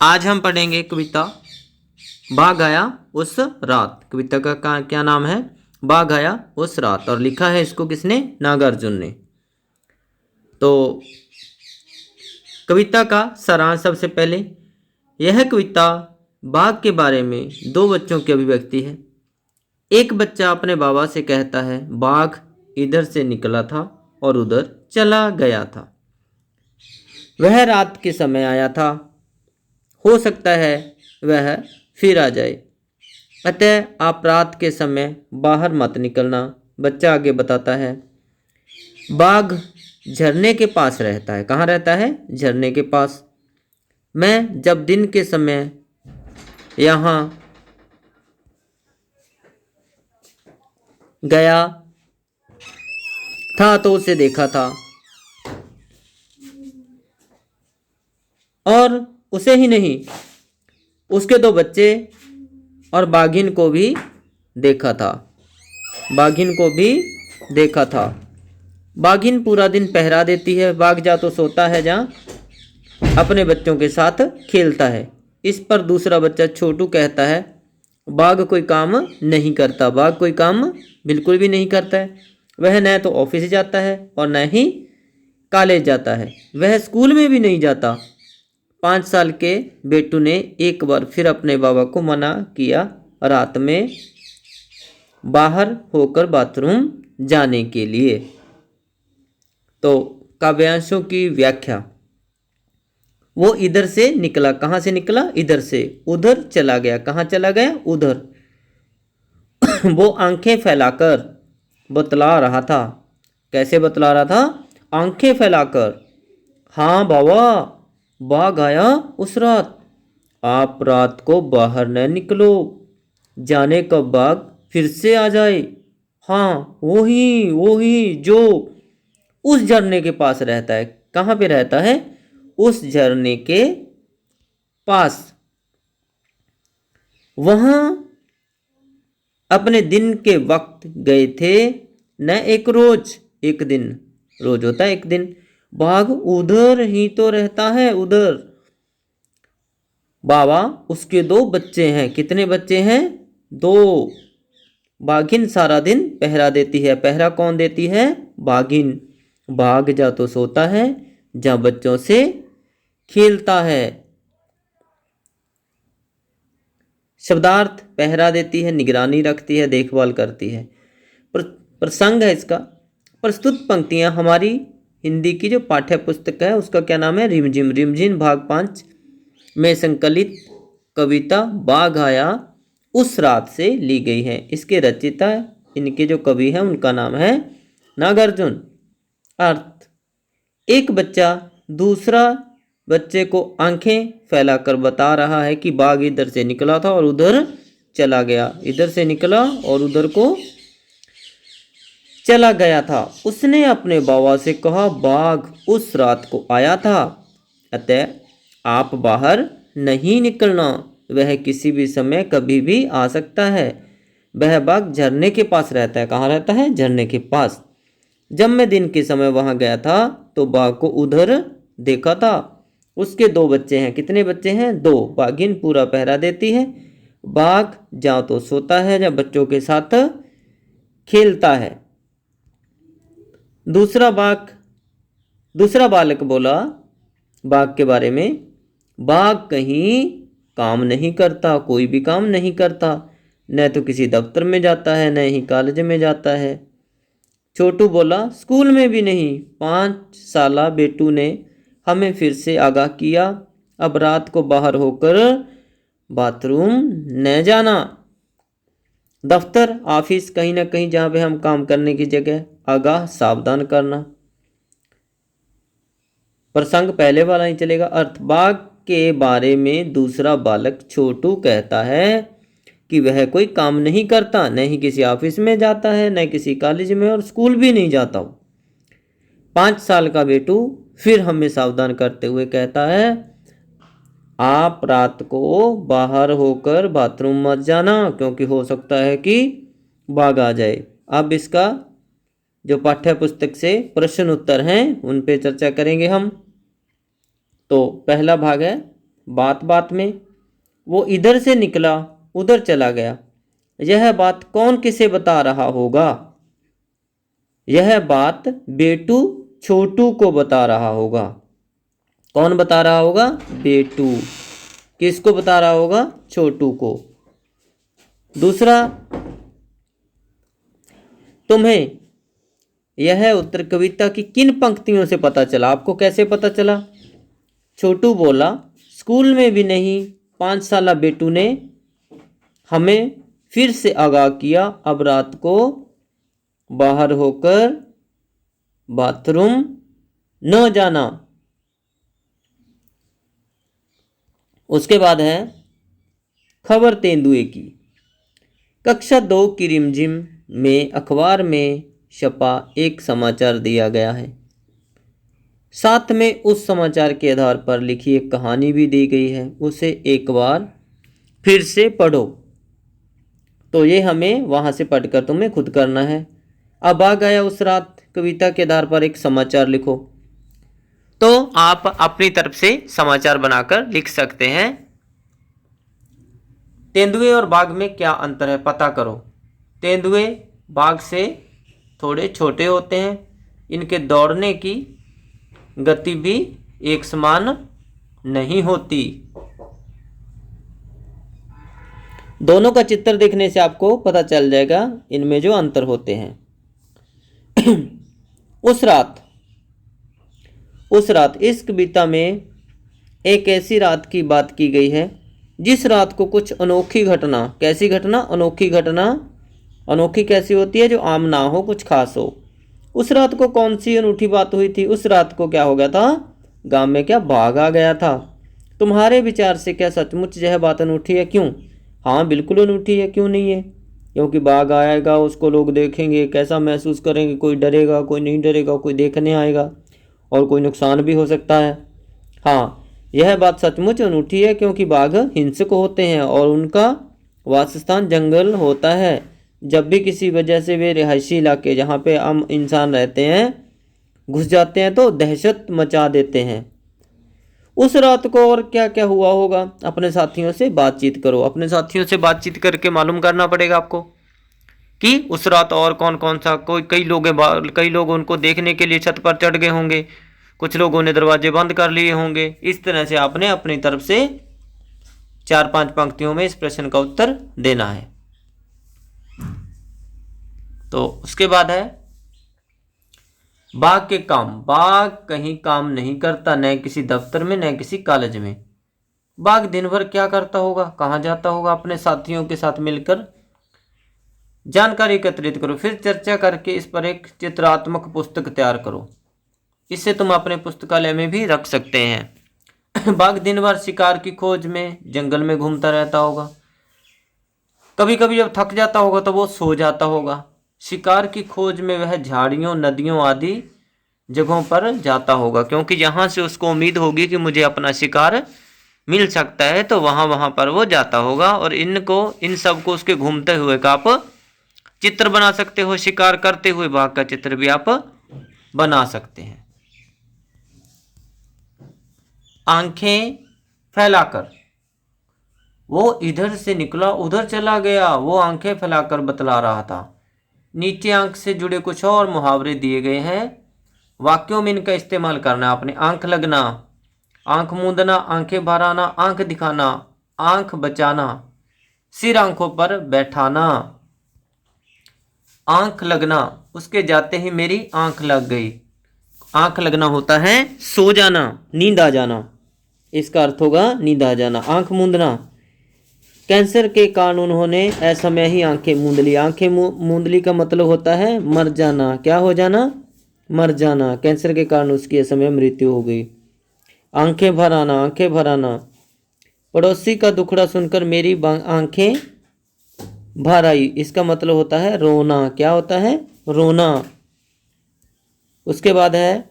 आज हम पढ़ेंगे कविता बाघ आया उस रात। कविता का क्या नाम है? बाघ आया उस रात। और लिखा है इसको किसने? नागार्जुन ने। तो कविता का सारांश सबसे पहले, यह कविता बाघ के बारे में दो बच्चों की अभिव्यक्ति है। एक बच्चा अपने बाबा से कहता है, बाघ इधर से निकला था और उधर चला गया था। वह रात के समय आया था, हो सकता है वह फिर आ जाए, अतः आप रात के समय बाहर मत निकलना। बच्चा आगे बताता है, बाघ झरने के पास रहता है। कहाँ रहता है? झरने के पास। मैं जब दिन के समय यहाँ गया था तो उसे देखा था, और उसे ही नहीं, उसके दो बच्चे और बाघिन को भी देखा था। बाघिन को भी देखा था। बाघिन पूरा दिन पहरा देती है। बाघ जा तो सोता है, जहाँ अपने बच्चों के साथ खेलता है। इस पर दूसरा बच्चा छोटू कहता है, बाघ कोई काम नहीं करता। बाघ कोई काम बिल्कुल भी नहीं करता है। वह न तो ऑफिस जाता है और न ही कॉलेज जाता है। वह स्कूल में भी नहीं जाता। 5 साल के बेटू ने एक बार फिर अपने बाबा को मना किया रात में बाहर होकर बाथरूम जाने के लिए। तो काव्यांशों की व्याख्या, वो इधर से निकला। कहाँ से निकला? इधर से। उधर चला गया। कहाँ चला गया? उधर। वो आंखें फैलाकर बतला रहा था। कैसे बतला रहा था? आंखें फैलाकर। हाँ बाबा, बाघ आया उस रात। आप रात को बाहर न निकलो, जाने कब बाघ फिर से आ जाए। हाँ, वही वही जो उस झरने के पास रहता है। कहाँ पे रहता है? उस झरने के पास। वहां अपने दिन के वक्त गए थे, न एक रोज। एक दिन, रोज होता है एक दिन। बाघ उधर ही तो रहता है, उधर। बाबा, उसके दो बच्चे हैं। कितने बच्चे हैं? दो। बाघिन सारा दिन पहरा देती है। पहरा कौन देती है? बाघिन। बाघ जा तो सोता है, जहाँ बच्चों से खेलता है। शब्दार्थ, पहरा देती है, निगरानी रखती है, देखभाल करती है। प्रसंग है इसका। प्रस्तुत पंक्तियां हमारी हिंदी की जो पाठ्य पुस्तक है उसका क्या नाम है? रिमझिम। रिमझिम भाग 5 में संकलित कविता बाघ आया उस रात से ली गई है। इसके रचयिता, इनके जो कवि हैं उनका नाम है नागार्जुन। अर्थ, एक बच्चा दूसरा बच्चे को आंखें फैलाकर बता रहा है कि बाघ इधर से निकला था और उधर चला गया। इधर से निकला और उधर को चला गया था। उसने अपने बाबा से कहा, बाघ उस रात को आया था, अतः आप बाहर नहीं निकलना। वह किसी भी समय कभी भी आ सकता है। वह बाघ झरने के पास रहता है। कहाँ रहता है? झरने के पास। जब मैं दिन के समय वहां गया था तो बाघ को उधर देखा था। उसके दो बच्चे हैं। कितने बच्चे हैं? दो। बाघिन पूरा पहरा देती है। बाघ जहाँ तो सोता है, जब बच्चों के साथ खेलता है। दूसरा बालक बोला बाघ के बारे में, बाघ कहीं काम नहीं करता, कोई भी काम नहीं करता। न तो किसी दफ्तर में जाता है, न ही कॉलेज में जाता है। छोटू बोला, स्कूल में भी नहीं। 5 साला बेटू ने हमें फिर से आगाह किया, अब रात को बाहर होकर बाथरूम न जाना। दफ्तर, ऑफिस, कहीं ना कहीं जहाँ पे हम काम करने की जगह, आगाह सावधान करना। प्रसंग पहले वाला ही चलेगा। अर्थ, बाघ के बारे में दूसरा बालक छोटू कहता है कि वह कोई काम नहीं करता, न ही किसी ऑफिस में जाता है, न किसी कॉलेज में, और स्कूल भी नहीं जाता हो। 5 साल का बेटू फिर हमें सावधान करते हुए कहता है, आप रात को बाहर होकर बाथरूम मत जाना, क्योंकि हो सकता है कि बाघ आ जाए। अब इसका जो पाठ्य पुस्तक से प्रश्न उत्तर हैं उन पे चर्चा करेंगे हम। तो पहला भाग है बात बात में, वो इधर से निकला उधर चला गया। यह बात कौन किसे बता रहा होगा? यह बात बेटू छोटू को बता रहा होगा। कौन बता रहा होगा? बेटू। किसको बता रहा होगा? छोटू को। दूसरा, तुम्हें यह उत्तर कविता की किन पंक्तियों से पता चला? आपको कैसे पता चला? छोटू बोला, स्कूल में भी नहीं, 5 साला बेटू ने हमें फिर से आगाह किया, अब रात को बाहर होकर बाथरूम न जाना। उसके बाद है खबर तेंदुए की। कक्षा 2 की रिमझिम में अखबार में छपा एक समाचार दिया गया है। साथ में उस समाचार के आधार पर लिखी एक कहानी भी दी गई है। उसे एक बार फिर से पढ़ो। तो ये हमें वहाँ से पढ़कर तुम्हें खुद करना है। अब आ गया उस रात कविता के आधार पर एक समाचार लिखो। तो आप अपनी तरफ से समाचार बनाकर लिख सकते हैं। तेंदुए और बाघ में क्या अंतर है पता करो। तेंदुए बाघ से थोड़े छोटे होते हैं। इनके दौड़ने की गति भी एक समान नहीं होती। दोनों का चित्र देखने से आपको पता चल जाएगा इनमें जो अंतर होते हैं। उस रात इस कविता में एक ऐसी रात की बात की गई है जिस रात को कुछ अनोखी घटना, कैसी घटना? अनोखी घटना। अनोखी कैसी होती है? जो आम ना हो, कुछ खास हो। उस रात को कौन सी अनूठी बात हुई थी? उस रात को क्या हो गया था? गांव में क्या बाघ आ गया था। तुम्हारे विचार से क्या सचमुच यह बात अनूठी है? क्यों? हाँ, बिल्कुल अनूठी है। क्यों नहीं है? क्योंकि बाघ आएगा, उसको लोग देखेंगे, कैसा महसूस करेंगे? कोई डरेगा, कोई नहीं डरेगा, कोई देखने आएगा और कोई नुकसान भी हो सकता है। हाँ, यह बात सचमुच अनूठी है क्योंकि बाघ हिंसक होते हैं और उनका वासस्थान जंगल होता है। जब भी किसी वजह से वे रिहायशी इलाके जहाँ पे आम इंसान रहते हैं घुस जाते हैं तो दहशत मचा देते हैं। उस रात को और क्या क्या हुआ होगा? अपने साथियों से बातचीत करो। अपने साथियों से बातचीत करके मालूम करना पड़ेगा आपको कि उस रात और कौन कौन सा, कई लोग उनको देखने के लिए छत पर चढ़ गए होंगे, कुछ लोगों ने दरवाजे बंद कर लिए होंगे। इस तरह से आपने अपनी तरफ से 4-5 पंक्तियों में इस प्रश्न का उत्तर देना है। तो उसके बाद है बाघ के काम। बाघ कहीं काम नहीं करता, न किसी दफ्तर में न किसी कॉलेज में। बाघ दिन भर क्या करता होगा? कहाँ जाता होगा? अपने साथियों के साथ मिलकर जानकारी एकत्रित करो, फिर चर्चा करके इस पर एक चित्रात्मक पुस्तक तैयार करो। इसे तुम अपने पुस्तकालय में भी रख सकते हैं। बाघ दिन भर शिकार की खोज में जंगल में घूमता रहता होगा। कभी कभी जब थक जाता होगा तो वो सो जाता होगा। शिकार की खोज में वह झाड़ियों, नदियों आदि जगहों पर जाता होगा क्योंकि यहाँ से उसको उम्मीद होगी कि मुझे अपना शिकार मिल सकता है, तो वहाँ पर वो जाता होगा। और इन सब को उसके घूमते हुए का आप चित्र बना सकते हो। शिकार करते हुए बाघ का चित्र भी आप बना सकते हैं। आंखें फैलाकर। वो इधर से निकला उधर चला गया, वो आंखें फैलाकर बतला रहा था। नीचे आंख से जुड़े कुछ और मुहावरे दिए गए हैं, वाक्यों में इनका इस्तेमाल करना है आपने। आंख लगना, आंख मूंदना, आंखें भर आना, आंख दिखाना, आंख बचाना, सिर आंखों पर बैठाना। आंख लगना, उसके जाते ही मेरी आंख लग गई। आंख लगना होता है सो जाना, नींद आ जाना, इसका अर्थ होगा नींद आ जाना। आंख मूंदना, कैंसर के कारण उन्होंने असमय ही आंखें मूंद ली। आंखें मूंद ली का मतलब होता है मर जाना। क्या हो जाना? मर जाना। कैंसर के कारण उसकी असमय मृत्यु हो गई। आंखें भर आना, आंखें भर आना, पड़ोसी का दुखड़ा सुनकर मेरी आंखें भर आई, इसका मतलब होता है रोना। क्या होता है? रोना। उसके बाद है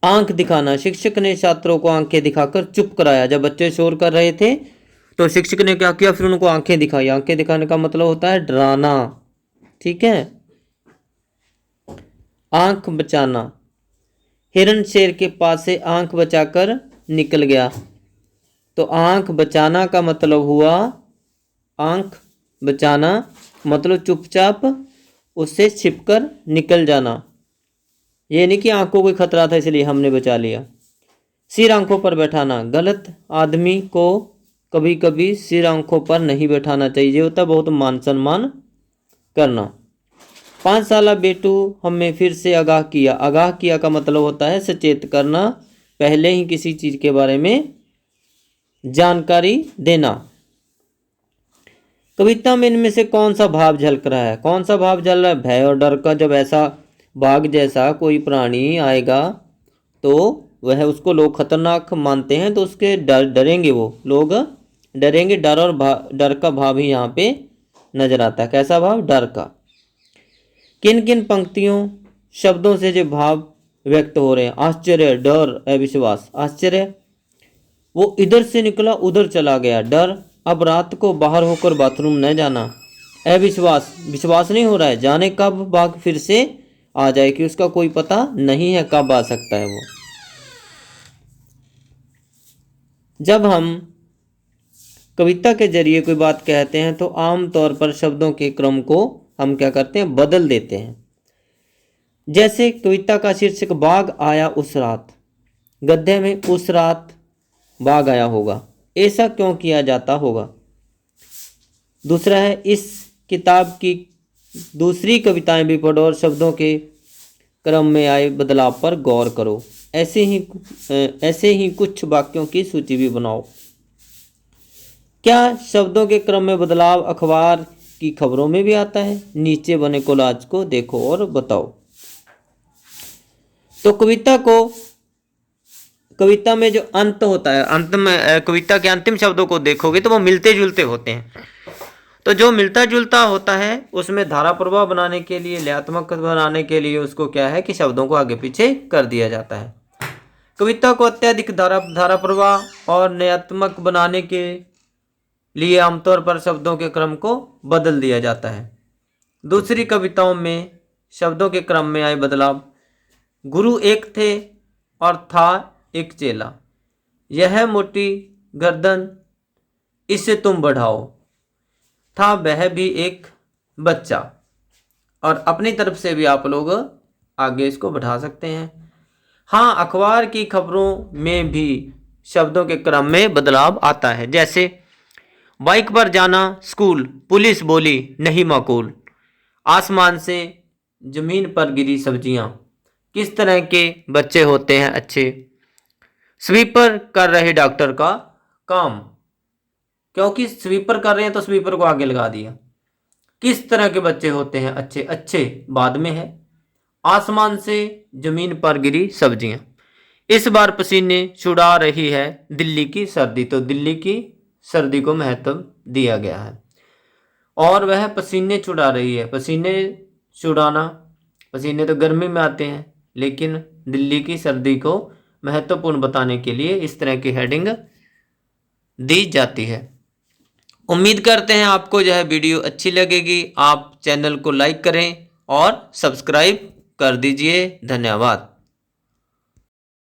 आंख दिखाना। शिक्षक ने छात्रों को आंखें दिखाकर चुप कराया। जब बच्चे शोर कर रहे थे तो शिक्षक ने क्या किया? फिर उनको आंखें दिखाई। आंखें दिखाने का मतलब होता है डराना। ठीक है। आंख बचाना, हिरण शेर के पास से आंख बचाकर निकल गया। तो आंख बचाना का मतलब हुआ, आंख बचाना मतलब चुपचाप उससे छिपकर निकल जाना। ये नहीं कि आंखों को खतरा था इसलिए हमने बचा लिया। सिर आंखों पर बैठाना, गलत आदमी को कभी कभी सिर आंखों पर नहीं बैठाना चाहिए, ये होता है बहुत मान सम्मान करना। 5 साल बेटू हमें फिर से आगाह किया। आगाह किया का मतलब होता है सचेत करना, पहले ही किसी चीज के बारे में जानकारी देना। कविता में इनमें से कौन सा भाव झलक रहा है? कौन सा भाव झल रहा है? भय और डर का। जब ऐसा बाघ जैसा कोई प्राणी आएगा तो वह उसको लोग खतरनाक मानते हैं, तो उसके डरेंगे, वो लोग डरेंगे। डर और डर का भाव ही यहाँ पे नजर आता है। कैसा भाव? डर का। किन किन पंक्तियों शब्दों से जो भाव व्यक्त हो रहे हैं? आश्चर्य, डर, अविश्वास। आश्चर्य, वो इधर से निकला उधर चला गया। डर, अब रात को बाहर होकर बाथरूम न जाना। अविश्वास, विश्वास नहीं हो रहा है, जाने कब बाघ फिर से आ जाए, कि उसका कोई पता नहीं है कब आ सकता है वो। जब हम कविता के जरिए कोई बात कहते हैं तो आम तौर पर शब्दों के क्रम को हम क्या करते हैं? बदल देते हैं। जैसे कविता का शीर्षक बाघ आया उस रात, गद्य में उस रात बाघ आया होगा, ऐसा क्यों किया जाता होगा? दूसरा है, इस किताब की दूसरी कविताएं भी पढ़ो और शब्दों के क्रम में आए बदलाव पर गौर करो। ऐसे ही कुछ वाक्यों की सूची भी बनाओ। क्या शब्दों के क्रम में बदलाव अखबार की खबरों में भी आता है? नीचे बने कोलाज को देखो और बताओ। तो कविता में जो अंत होता है, अंत में कविता के अंतिम शब्दों को देखोगे तो वो मिलते जुलते होते हैं। तो जो मिलता जुलता होता है उसमें धारा प्रवाह बनाने के लिए, लयात्मक बनाने के लिए उसको क्या है कि शब्दों को आगे पीछे कर दिया जाता है। कविता को अत्यधिक धारा प्रवाह और नयात्मक बनाने के लिए आमतौर पर शब्दों के क्रम को बदल दिया जाता है। दूसरी कविताओं में शब्दों के क्रम में आए बदलाव। गुरु एक थे और था एक चेला, यह मोटी गर्दन इसे तुम बढ़ाओ, था वह भी एक बच्चा। और अपनी तरफ से भी आप लोग आगे इसको बढ़ा सकते हैं। हाँ, अखबार की खबरों में भी शब्दों के क्रम में बदलाव आता है। जैसे बाइक पर जाना स्कूल, पुलिस बोली नहीं माकूल, आसमान से जमीन पर गिरी सब्जियां, किस तरह के बच्चे होते हैं अच्छे, स्वीपर कर रहे डॉक्टर का काम, क्योंकि स्वीपर कर रहे हैं तो स्वीपर को आगे लगा दिया। किस तरह के बच्चे होते हैं अच्छे, अच्छे बाद में है। आसमान से जमीन पर गिरी सब्जियां, इस बार पसीने छुड़ा रही है दिल्ली की सर्दी, तो दिल्ली की सर्दी को महत्व दिया गया है। और वह पसीने छुड़ा रही है, पसीने छुड़ाना, पसीने तो गर्मी में आते हैं, लेकिन दिल्ली की सर्दी को महत्वपूर्ण बताने के लिए इस तरह की हेडिंग दी जाती है। उम्मीद करते हैं आपको यह वीडियो अच्छी लगेगी। आप चैनल को लाइक करें और सब्सक्राइब कर दीजिए। धन्यवाद।